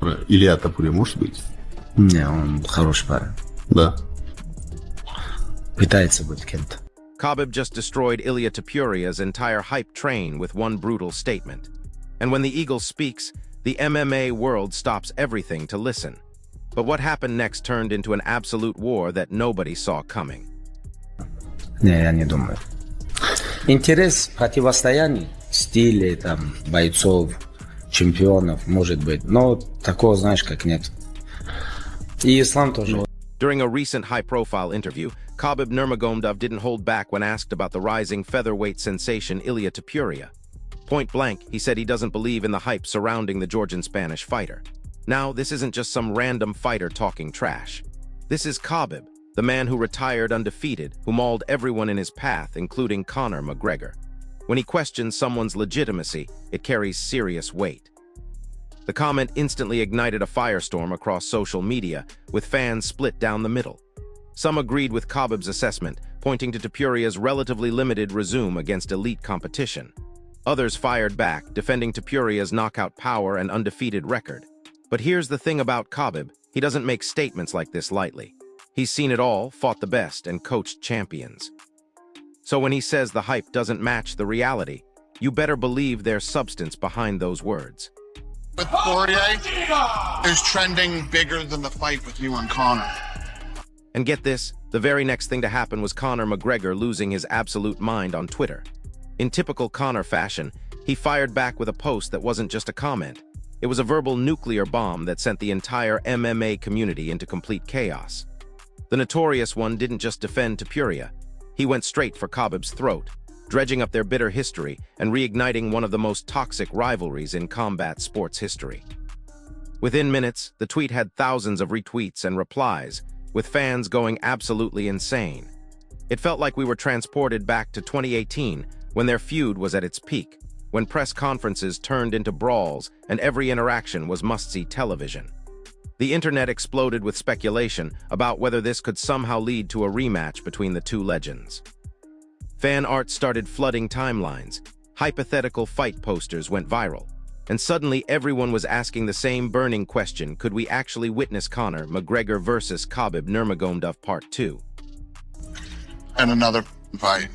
Илья Топурия может быть? Не, он хороший парень. Да. Пытается быть кем-то. Khabib just destroyed Ilia Topuria's entire hype train with one brutal statement. And when the Eagle speaks, the MMA world stops everything to listen. But what happened next turned into an absolute war that nobody saw coming. Не, я не думаю. Интерес противостояний, стилей, там, бойцов, чемпионов, может быть. Но такого, знаешь, как нет. И ислам тоже. During a recent high-profile interview, Khabib Nurmagomedov didn't hold back when asked about the rising featherweight sensation Ilia Topuria. Point blank, he said he doesn't believe in the hype surrounding the Georgian-Spanish fighter. Now, this isn't just some random fighter talking trash. This is Khabib, the man who retired undefeated, who mauled everyone in his path, including Conor McGregor. When he questions someone's legitimacy, it carries serious weight. The comment instantly ignited a firestorm across social media, with fans split down the middle. Some agreed with Khabib's assessment, pointing to Topuria's relatively limited resume against elite competition. Others fired back, defending Topuria's knockout power and undefeated record. But here's the thing about Khabib, he doesn't make statements like this lightly. He's seen it all, fought the best, and coached champions. So when he says the hype doesn't match the reality, you better believe there's substance behind those words. With Poirier is trending bigger than the fight with you and Conor. And get this, the very next thing to happen was Conor McGregor losing his absolute mind on Twitter. In typical Conor fashion, he fired back with a post that wasn't just a comment. It was a verbal nuclear bomb that sent the entire MMA community into complete chaos. The notorious one didn't just defend Topuria. He went straight for Khabib's throat, dredging up their bitter history and reigniting one of the most toxic rivalries in combat sports history. Within minutes, the tweet had thousands of retweets and replies, with fans going absolutely insane. It felt like we were transported back to 2018, when their feud was at its peak, when press conferences turned into brawls and every interaction was must-see television. The internet exploded with speculation about whether this could somehow lead to a rematch between the two legends. Fan art started flooding timelines, hypothetical fight posters went viral, and suddenly everyone was asking the same burning question: could we actually witness Conor McGregor versus Khabib Nurmagomedov Part 2? And another fight.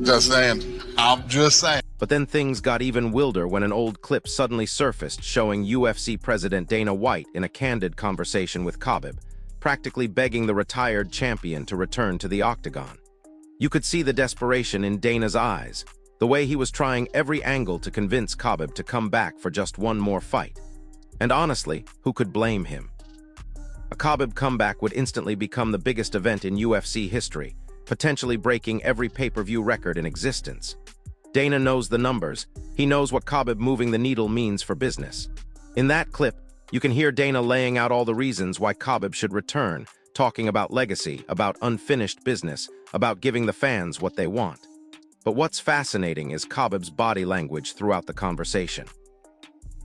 Just saying. I'm just saying. But then things got even wilder when an old clip suddenly surfaced showing UFC President Dana White in a candid conversation with Khabib, practically begging the retired champion to return to the octagon. You could see the desperation in Dana's eyes, the way he was trying every angle to convince Khabib to come back for just one more fight. And honestly, who could blame him? A Khabib comeback would instantly become the biggest event in UFC history, potentially breaking every pay-per-view record in existence. Dana knows the numbers. He knows what Khabib moving the needle means for business. In that clip, you can hear Dana laying out all the reasons why Khabib should return, talking about legacy, about unfinished business, about giving the fans what they want. But what's fascinating is Khabib's body language throughout the conversation.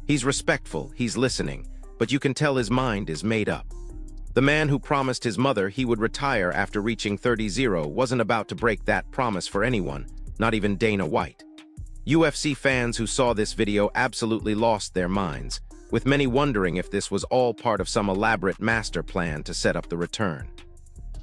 He's respectful, he's listening, but you can tell his mind is made up. The man who promised his mother he would retire after reaching 30-0 wasn't about to break that promise for anyone, not even Dana White. UFC fans who saw this video absolutely lost their minds, with many wondering if this was all part of some elaborate master plan to set up the return.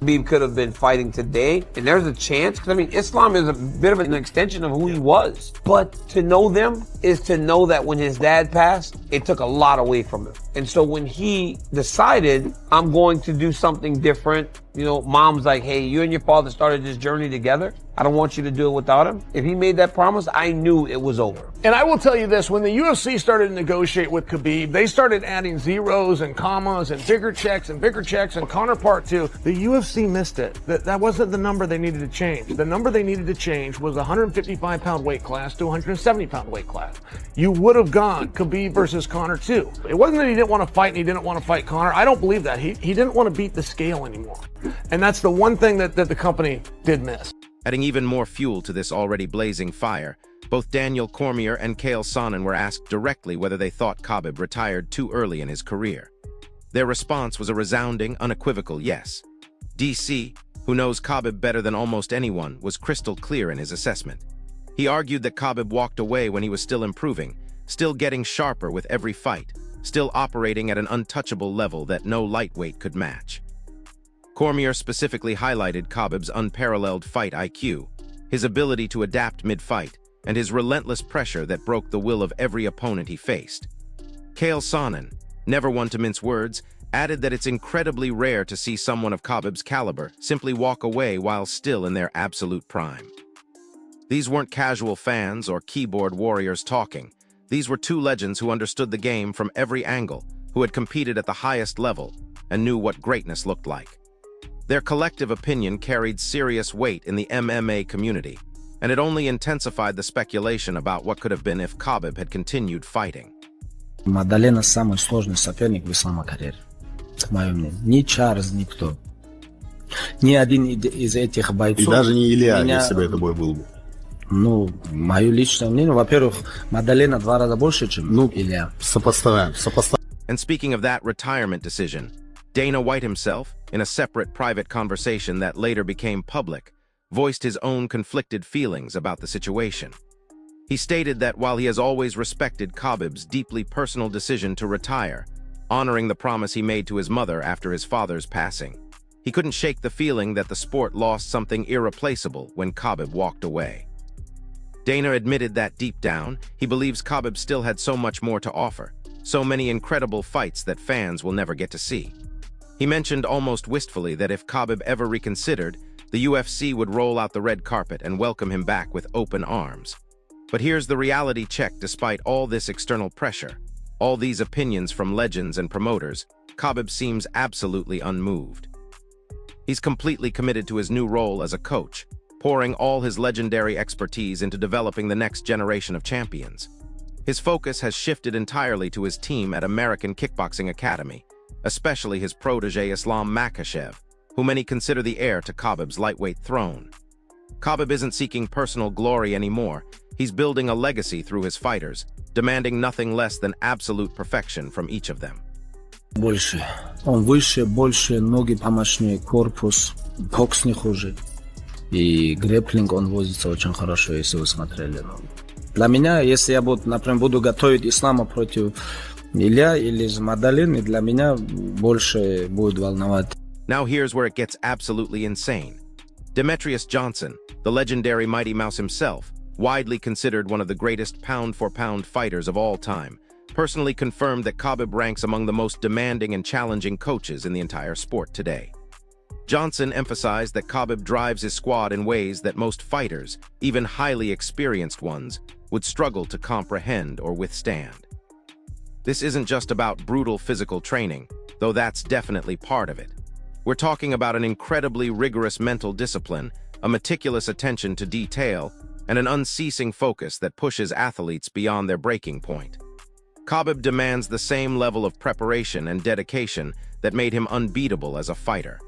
Khabib could have been fighting today, and there's a chance, because I mean, Islam is a bit of an extension of who he was. But to know them is to know that when his dad passed, it took a lot away from him. And so when he decided, I'm going to do something different, you know, mom's like, hey, you and your father started this journey together. I don't want you to do it without him. If he made that promise, I knew it was over. And I will tell you this, when the UFC started to negotiate with Khabib, they started adding zeros and commas and bigger checks and Conor Part 2. The UFC missed it. That wasn't the number they needed to change. The number they needed to change was a 155-pound weight class to a 170-pound weight class. You would have gone Khabib versus Conor 2. It wasn't that he didn't want to fight and he didn't want to fight Conor. I don't believe that. He didn't want to beat the scale anymore. And that's the one thing that the company did miss. Adding even more fuel to this already blazing fire, both Daniel Cormier and Chael Sonnen were asked directly whether they thought Khabib retired too early in his career. Their response was a resounding, unequivocal yes. DC, who knows Khabib better than almost anyone, was crystal clear in his assessment. He argued that Khabib walked away when he was still improving, still getting sharper with every fight, still operating at an untouchable level that no lightweight could match. Cormier specifically highlighted Khabib's unparalleled fight IQ, his ability to adapt mid-fight, and his relentless pressure that broke the will of every opponent he faced. Chael Sonnen, never one to mince words, added that it's incredibly rare to see someone of Khabib's caliber simply walk away while still in their absolute prime. These weren't casual fans or keyboard warriors talking. These were two legends who understood the game from every angle, who had competed at the highest level, and knew what greatness looked like. Their collective opinion carried serious weight in the MMA community, and it only intensified the speculation about what could have been if Khabib had continued fighting. Мадалена самый сложный соперник в ислама карьере, мое мнение. Ни Чарльз, никто. Ни один из этих бойцов... И даже не Илья, если бы это бой был бы. Ну, мое личное мнение, во-первых, Мадалена 2 раза больше, чем Илья. Сопоставляем. And speaking of that retirement decision, Dana White himself, in a separate private conversation that later became public, voiced his own conflicted feelings about the situation. He stated that while he has always respected Khabib's deeply personal decision to retire, honoring the promise he made to his mother after his father's passing, he couldn't shake the feeling that the sport lost something irreplaceable when Khabib walked away. Dana admitted that deep down, he believes Khabib still had so much more to offer, so many incredible fights that fans will never get to see. He mentioned almost wistfully that if Khabib ever reconsidered, the UFC would roll out the red carpet and welcome him back with open arms. But here's the reality check. Despite all this external pressure, all these opinions from legends and promoters, Khabib seems absolutely unmoved. He's completely committed to his new role as a coach, pouring all his legendary expertise into developing the next generation of champions. His focus has shifted entirely to his team at American Kickboxing Academy, especially his protege Islam Makhachev, who many consider the heir to Khabib's lightweight throne. Khabib isn't seeking personal glory anymore. He's building a legacy through his fighters, demanding nothing less than absolute perfection from each of them. Больше. Он выше, больше, ноги помощнее, корпус, бокс не хуже. И грэпплинг он возится очень хорошо, если вы смотрели. Для меня, если я буду, например, буду готовить Ислама против Илья или Мадалины, для меня больше будет волновать. Now here's where it gets absolutely insane. Demetrius Johnson, the legendary Mighty Mouse himself, widely considered one of the greatest pound-for-pound fighters of all time, personally confirmed that Khabib ranks among the most demanding and challenging coaches in the entire sport today. Johnson emphasized that Khabib drives his squad in ways that most fighters, even highly experienced ones, would struggle to comprehend or withstand. This isn't just about brutal physical training, though that's definitely part of it. We're talking about an incredibly rigorous mental discipline, a meticulous attention to detail, and an unceasing focus that pushes athletes beyond their breaking point. Khabib demands the same level of preparation and dedication that made him unbeatable as a fighter.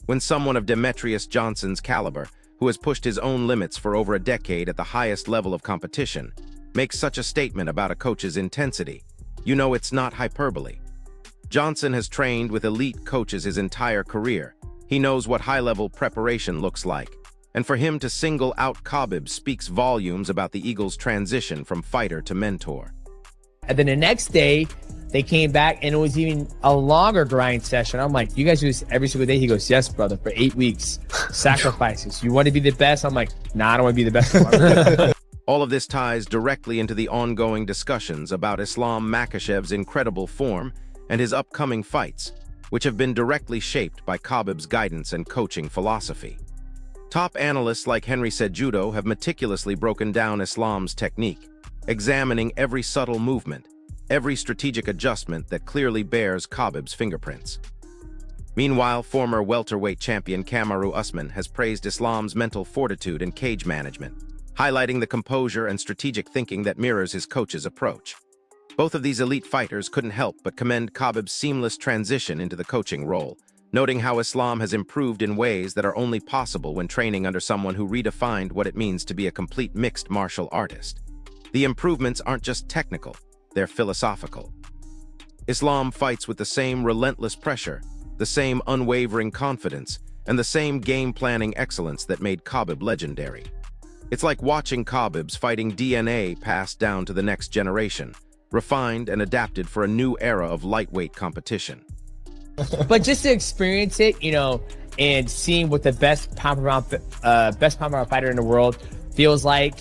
When someone of Demetrius Johnson's caliber, who has pushed his own limits for over a decade at the highest level of competition, makes such a statement about a coach's intensity, you know it's not hyperbole. Johnson has trained with elite coaches his entire career. He knows what high-level preparation looks like. And for him to single out Khabib speaks volumes about the Eagles' transition from fighter to mentor. And then the next day, they came back and it was even a longer grind session. I'm like, you guys do this every single day? He goes, yes, brother, for 8 weeks. Sacrifices. You want to be the best? I'm like, nah, I don't want to be the best. All of this ties directly into the ongoing discussions about Islam Makhachev's incredible form and his upcoming fights, which have been directly shaped by Khabib's guidance and coaching philosophy. Top analysts like Henry Cejudo have meticulously broken down Islam's technique, examining every subtle movement, every strategic adjustment that clearly bears Khabib's fingerprints. Meanwhile, former welterweight champion Kamaru Usman has praised Islam's mental fortitude and cage management, highlighting the composure and strategic thinking that mirrors his coach's approach. Both of these elite fighters couldn't help but commend Khabib's seamless transition into the coaching role, noting how Islam has improved in ways that are only possible when training under someone who redefined what it means to be a complete mixed martial artist. The improvements aren't just technical, they're philosophical. Islam fights with the same relentless pressure, the same unwavering confidence, and the same game-planning excellence that made Khabib legendary. It's like watching Khabib's fighting DNA passed down to the next generation, refined and adapted for a new era of lightweight competition. But just to experience it, you know, and seeing what the best pound for pound fighter in the world feels like,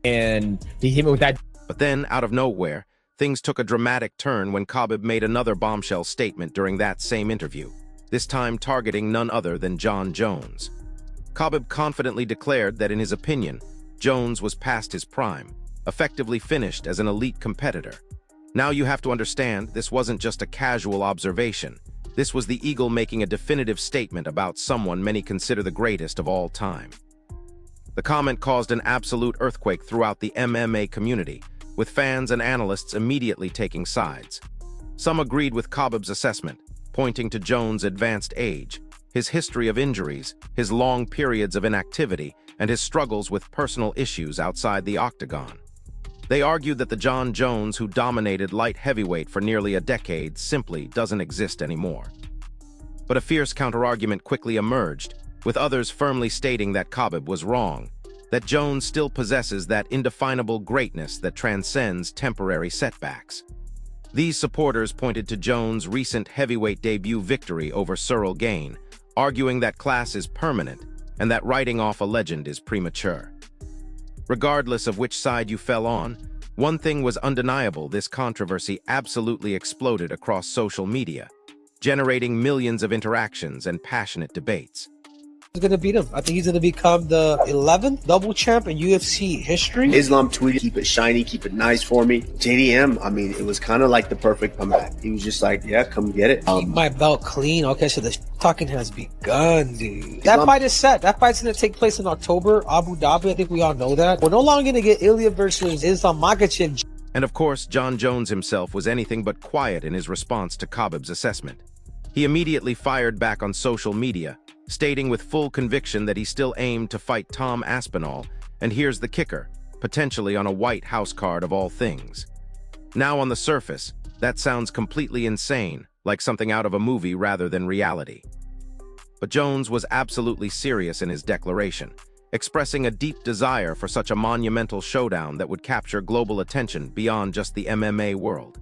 and he hit me with that. But then, out of nowhere, things took a dramatic turn when Khabib made another bombshell statement during that same interview, this time targeting none other than Jon Jones. Khabib confidently declared that in his opinion, Jones was past his prime, effectively finished as an elite competitor. Now you have to understand, this wasn't just a casual observation. This was the Eagle making a definitive statement about someone many consider the greatest of all time. The comment caused an absolute earthquake throughout the MMA community, with fans and analysts immediately taking sides. Some agreed with Khabib's assessment, pointing to Jones' advanced age, his history of injuries, his long periods of inactivity, and his struggles with personal issues outside the octagon. They argued that the Jon Jones who dominated light heavyweight for nearly a decade simply doesn't exist anymore. But a fierce counterargument quickly emerged, with others firmly stating that Khabib was wrong, that Jones still possesses that indefinable greatness that transcends temporary setbacks. These supporters pointed to Jones' recent heavyweight debut victory over Cyril Gane, arguing that class is permanent and that writing off a legend is premature. Regardless of which side you fell on, one thing was undeniable: this controversy absolutely exploded across social media, generating millions of interactions and passionate debates. He's gonna beat him. I think he's gonna become the 11th double champ in UFC history. Islam tweeted, "Keep it shiny, keep it nice for me." JDM, I mean, it was kind of like the perfect comeback. He was just like, "Yeah, come get it." Keep my belt clean. Okay, so the talking has begun, dude. That fight is set. That fight's gonna take place in October, Abu Dhabi. I think we all know that. We're no longer gonna get Ilya versus Islam Makhachev. And of course, Jon Jones himself was anything but quiet in his response to Khabib's assessment. He immediately fired back on social media, stating with full conviction that he still aimed to fight Tom Aspinall, and here's the kicker, potentially on a White House card of all things. Now on the surface, that sounds completely insane, like something out of a movie rather than reality. But Jones was absolutely serious in his declaration, expressing a deep desire for such a monumental showdown that would capture global attention beyond just the MMA world.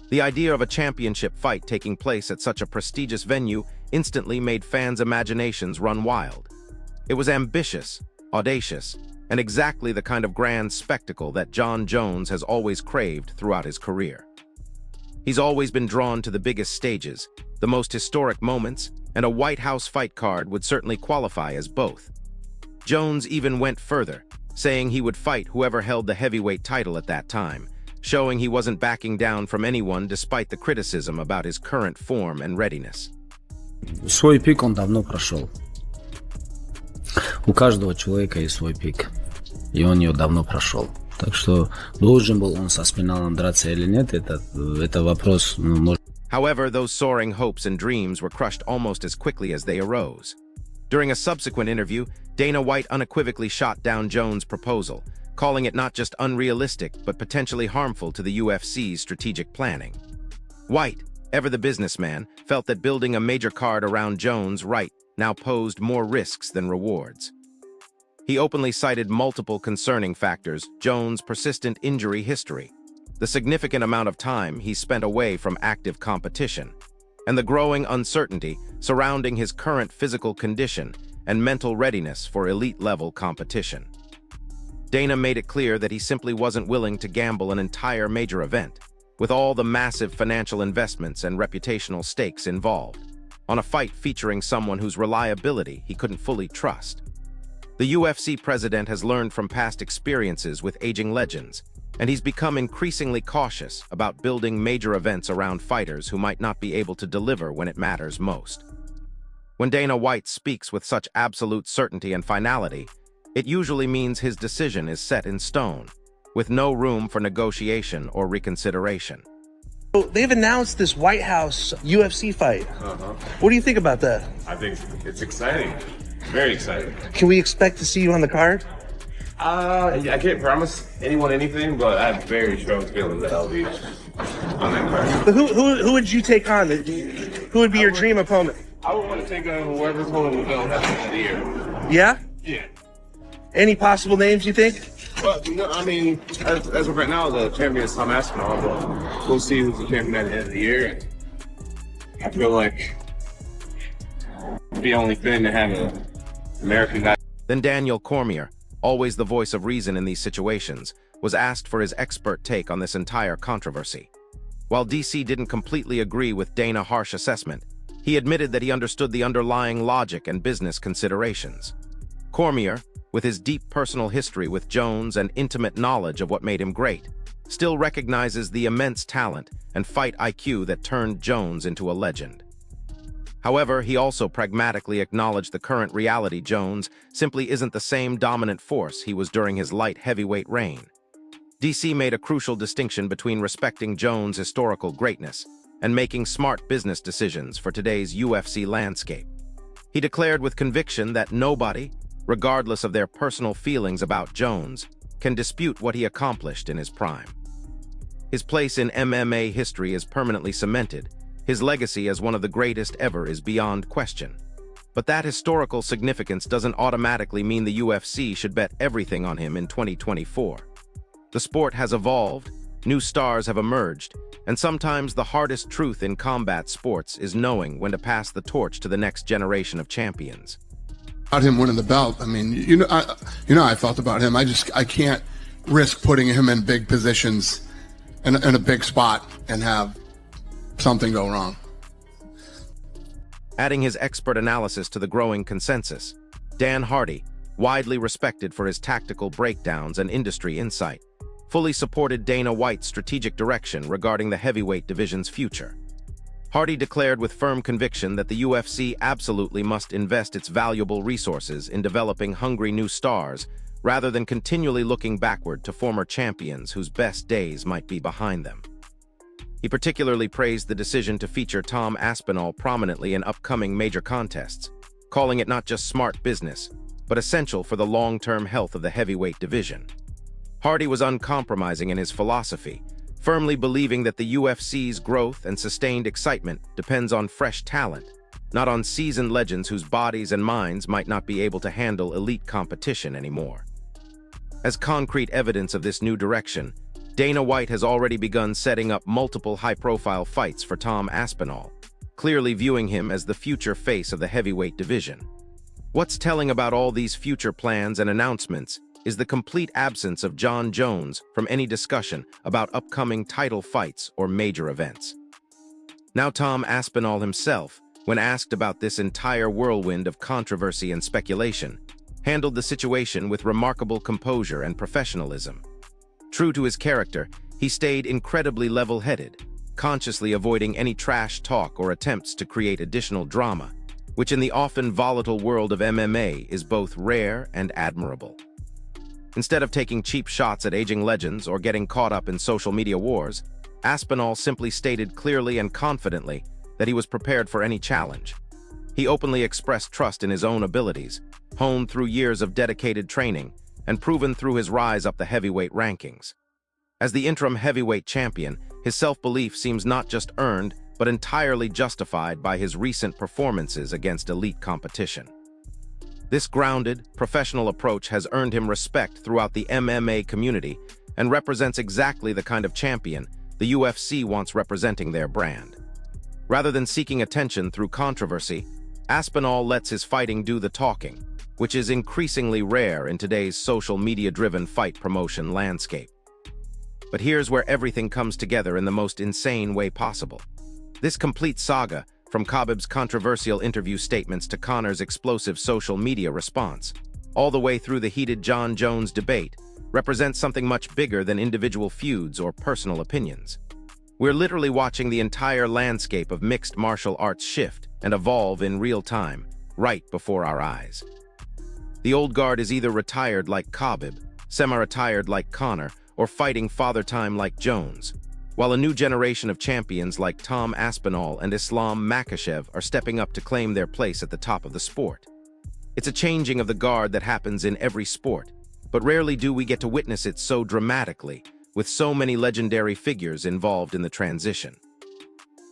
The idea of a championship fight taking place at such a prestigious venue instantly made fans' imaginations run wild. It was ambitious, audacious, and exactly the kind of grand spectacle that Jon Jones has always craved throughout his career. He's always been drawn to the biggest stages, the most historic moments, and a White House fight card would certainly qualify as both. Jones even went further, saying he would fight whoever held the heavyweight title at that time, showing he wasn't backing down from anyone despite the criticism about his current form and readiness. Свой пик он давно прошел. У каждого человека есть свой пик, и он ее давно прошел. Так что должен был он со Спиналом драться или нет, это вопрос, может. However, those soaring hopes and dreams were crushed almost as quickly as they arose. During a subsequent interview, Dana White unequivocally shot down Jones' proposal, calling it not just unrealistic, but potentially harmful to the UFC's strategic planning. White, ever the businessman, felt that building a major card around Jones' right now posed more risks than rewards. He openly cited multiple concerning factors: Jones' persistent injury history, the significant amount of time he spent away from active competition, and the growing uncertainty surrounding his current physical condition and mental readiness for elite-level competition. Dana made it clear that he simply wasn't willing to gamble an entire major event, with all the massive financial investments and reputational stakes involved, on a fight featuring someone whose reliability he couldn't fully trust. The UFC president has learned from past experiences with aging legends, and he's become increasingly cautious about building major events around fighters who might not be able to deliver when it matters most. When Dana White speaks with such absolute certainty and finality, it usually means his decision is set in stone, with no room for negotiation or reconsideration. They've announced this White House UFC fight. What do you think about that? I think it's exciting. Very exciting. Can we expect to see you on the card? I can't promise anyone anything, but I have very strong feelings that I'll be on that card. But who would you take on? Who would be your dream opponent? I would want to take on whoever's going to go at the end of the year. Yeah? Yeah. Any possible names you think? But no, I mean, as of right now, the champion is Tom Aspinall, but we'll see who's the champion at the end of the year. I feel like the only thing to have an American guy. Then Daniel Cormier, always the voice of reason in these situations, was asked for his expert take on this entire controversy. While DC didn't completely agree with Dana's harsh assessment, he admitted that he understood the underlying logic and business considerations. Cormier, with his deep personal history with Jones and intimate knowledge of what made him great, still recognizes the immense talent and fight IQ that turned Jones into a legend. However, he also pragmatically acknowledged the current reality Jones simply isn't the same dominant force he was during his light heavyweight reign. DC made a crucial distinction between respecting Jones' historical greatness and making smart business decisions for today's UFC landscape. He declared with conviction that nobody, regardless of their personal feelings about Jones, can dispute what he accomplished in his prime. His place in MMA history is permanently cemented. His legacy as one of the greatest ever is beyond question. But that historical significance doesn't automatically mean the UFC should bet everything on him in 2024. The sport has evolved, new stars have emerged, and sometimes the hardest truth in combat sports is knowing when to pass the torch to the next generation of champions. About him winning the belt, I mean, how I felt about him. I can't risk putting him in big positions in a big spot and have something go wrong. Adding his expert analysis to the growing consensus, Dan Hardy, widely respected for his tactical breakdowns and industry insight, fully supported Dana White's strategic direction regarding the heavyweight division's future. Hardy declared with firm conviction that the UFC absolutely must invest its valuable resources in developing hungry new stars rather than continually looking backward to former champions whose best days might be behind them. He particularly praised the decision to feature Tom Aspinall prominently in upcoming major contests, calling it not just smart business, but essential for the long-term health of the heavyweight division. Hardy was uncompromising in his philosophy, firmly believing that the UFC's growth and sustained excitement depends on fresh talent, not on seasoned legends whose bodies and minds might not be able to handle elite competition anymore. As concrete evidence of this new direction, Dana White has already begun setting up multiple high-profile fights for Tom Aspinall, clearly viewing him as the future face of the heavyweight division. What's telling about all these future plans and announcements is the complete absence of Jon Jones from any discussion about upcoming title fights or major events. Now Tom Aspinall himself, when asked about this entire whirlwind of controversy and speculation, handled the situation with remarkable composure and professionalism. True to his character, he stayed incredibly level-headed, consciously avoiding any trash talk or attempts to create additional drama, which in the often volatile world of MMA is both rare and admirable. Instead of taking cheap shots at aging legends or getting caught up in social media wars, Aspinall simply stated clearly and confidently that he was prepared for any challenge. He openly expressed trust in his own abilities, honed through years of dedicated training, and proven through his rise up the heavyweight rankings. As the interim heavyweight champion, his self-belief seems not just earned, but entirely justified by his recent performances against elite competition. This grounded, professional approach has earned him respect throughout the MMA community and represents exactly the kind of champion the UFC wants representing their brand. Rather than seeking attention through controversy, Aspinall lets his fighting do the talking, which is increasingly rare in today's social media-driven fight promotion landscape. But here's where everything comes together in the most insane way possible. This complete saga, from Khabib's controversial interview statements to Conor's explosive social media response, all the way through the heated Jon Jones debate, represents something much bigger than individual feuds or personal opinions. We're literally watching the entire landscape of mixed martial arts shift and evolve in real time, right before our eyes. The old guard is either retired like Khabib, semi-retired like Conor, or fighting father time like Jones, while a new generation of champions like Tom Aspinall and Islam Makhachev are stepping up to claim their place at the top of the sport. It's a changing of the guard that happens in every sport, but rarely do we get to witness it so dramatically, with so many legendary figures involved in the transition.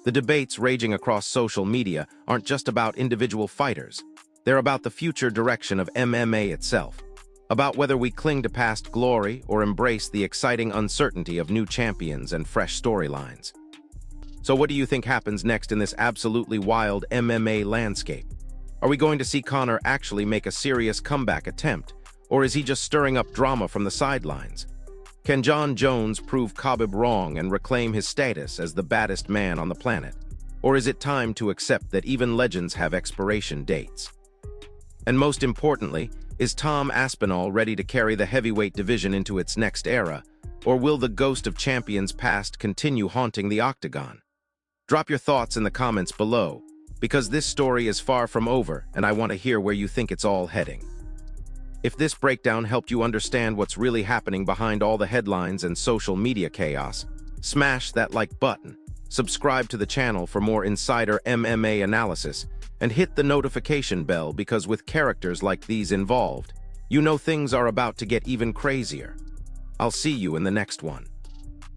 The debates raging across social media aren't just about individual fighters. They're about the future direction of MMA itself. about whether we cling to past glory or embrace the exciting uncertainty of new champions and fresh storylines. So what do you think happens next in this absolutely wild MMA landscape? Are we going to see Conor actually make a serious comeback attempt, or is he just stirring up drama from the sidelines? Can Jon Jones prove Khabib wrong and reclaim his status as the baddest man on the planet? Or is it time to accept that even legends have expiration dates? And most importantly, is Tom Aspinall ready to carry the heavyweight division into its next era, or will the ghost of champions past continue haunting the octagon? Drop your thoughts in the comments below, because this story is far from over and I want to hear where you think it's all heading. If this breakdown helped you understand what's really happening behind all the headlines and social media chaos, smash that like button, subscribe to the channel for more insider MMA analysis, and hit the notification bell because with characters like these involved, you know things are about to get even crazier. I'll see you in the next one.